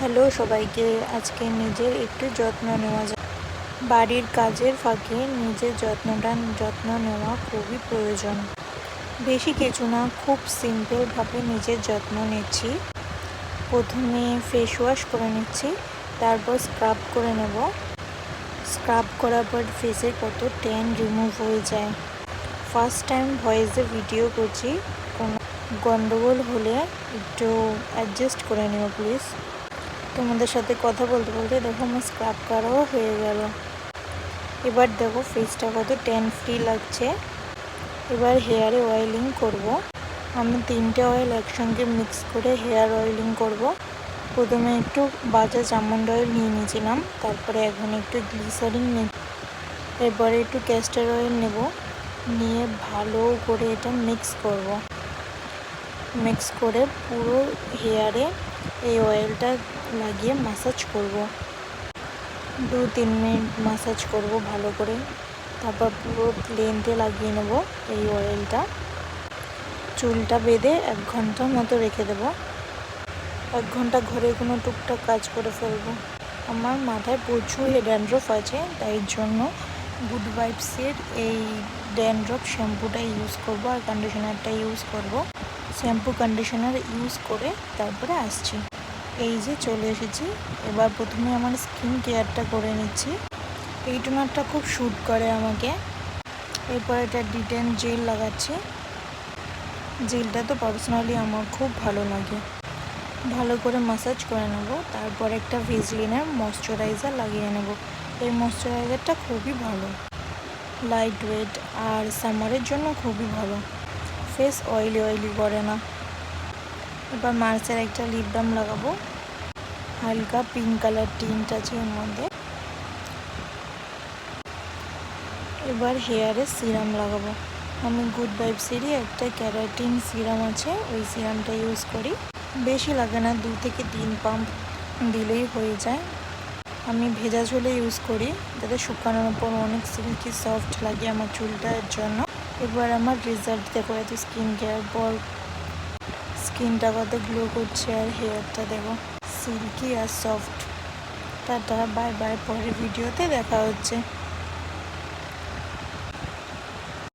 Hello সবাইকে। আজকে নিজের একটু যত্ন নেওয়া যায়। বাড়ির কাজের ফাঁকে নিজের যত্ন নেওয়া খুবই প্রয়োজন। বেশি কিছু না, খুব সিম্পলভাবে নিজের যত্ন নিচ্ছি। প্রথমে ফেস ওয়াশ করে নিচ্ছি, তারপর স্ক্রাব করে নেব। স্ক্রাব করার পর ফেসে কত ট্যান রিমুভ হয়ে যায়। ফার্স্ট টাইম ভয়েসে ভিডিও করছি, কোনো গন্ডগোল হলে একটু অ্যাডজাস্ট করে নিও প্লিজ। তোমাদের সাথে কথা বলতে বলতে দেখো আমার স্ক্রাব করাও হয়ে গেল। এবার দেখো ফেসটা কত ট্যান ফ্রি লাগছে। এবার হেয়ারে অয়েলিং করব। আমি 3টে অয়েল একসঙ্গে মিক্স করে হেয়ার অয়েলিং করব। প্রথমে একটু বাজাজ আমন্ড অয়েল নিয়ে নিয়েছিলাম, তারপরে এখন একটু গ্লিসারিন নেব, এরপরে একটু ক্যাস্টর অয়েল নেব, নিয়ে ভালো করে এটা মিক্স করব। মিক্স করে পুরো হেয়ারে এই অয়েলটা লাগিয়ে ম্যাসাজ করব। 2-3 মিনিট ম্যাসাজ করব ভালো করে, তারপর পুরো লেন্থে লাগিয়ে নেব এই অয়েলটা। চুলটা বেঁধে 1 ঘন্টার মতো রেখে দেব। 1 ঘন্টা ঘরে কোনো টুকটাক কাজ করে ফেলবো। আমার মাথায় প্রচুর ড্যান্ড্রফ আছে, তাই জন্য গুড ভাইবসের এই ড্যান্ড্রফ শ্যাম্পুটা ইউজ করব আর কন্ডিশনারটা ইউজ করব। শ্যাম্পু কন্ডিশনার ইউজ করে তারপরে আসছি। এই যে চলে এসেছি। এবার প্রথমে আমার স্কিন কেয়ারটা করে নিচ্ছি। এই টোনারটা খুব শ্যুট করে আমাকে। এরপর এটা ডিটেন জেল লাগাচ্ছি। জেলটা তো পার্সোনালি আমার খুব ভালো লাগে। ভালো করে ম্যাসাজ করে নেব, তারপর একটা ভেজলিনের ময়শ্চারাইজার লাগিয়ে নেব। এই ময়শ্চারাইজারটা খুবই ভালো, লাইট ওয়েট আর সামারের জন্য খুবই ভালো। ফেস অয়েলি করে না। এবার মার্সের একটা লিপ বাম লাগাবো, হালকা পিঙ্ক কালার টিন্ট আছে এর মধ্যে। এবার হেয়ারে সিরাম লাগাবো। আমি গুড ভাইবসেরই একটা ক্যারাটিন সিরাম আছে, ওই সিরামটা ইউজ করি। বেশি লাগে না, 2 থেকে 3 পাম্প দিলেই হয়ে যায়। আমি ভেজা চুলে ইউজ করি, যাতে শুকানোর পর অনেক সিল্কি সফট লাগে আমার চুলটা, এর জন্য। এবার আমার রেজাল্ট দেখো, এত স্কিন কেয়ার পর স্কিনটা কত গ্লো করছে আর হেয়ারটা দেখো সিল্কি আর সফট। টাটা, বাই বাই, পরের ভিডিওতে দেখা হচ্ছে।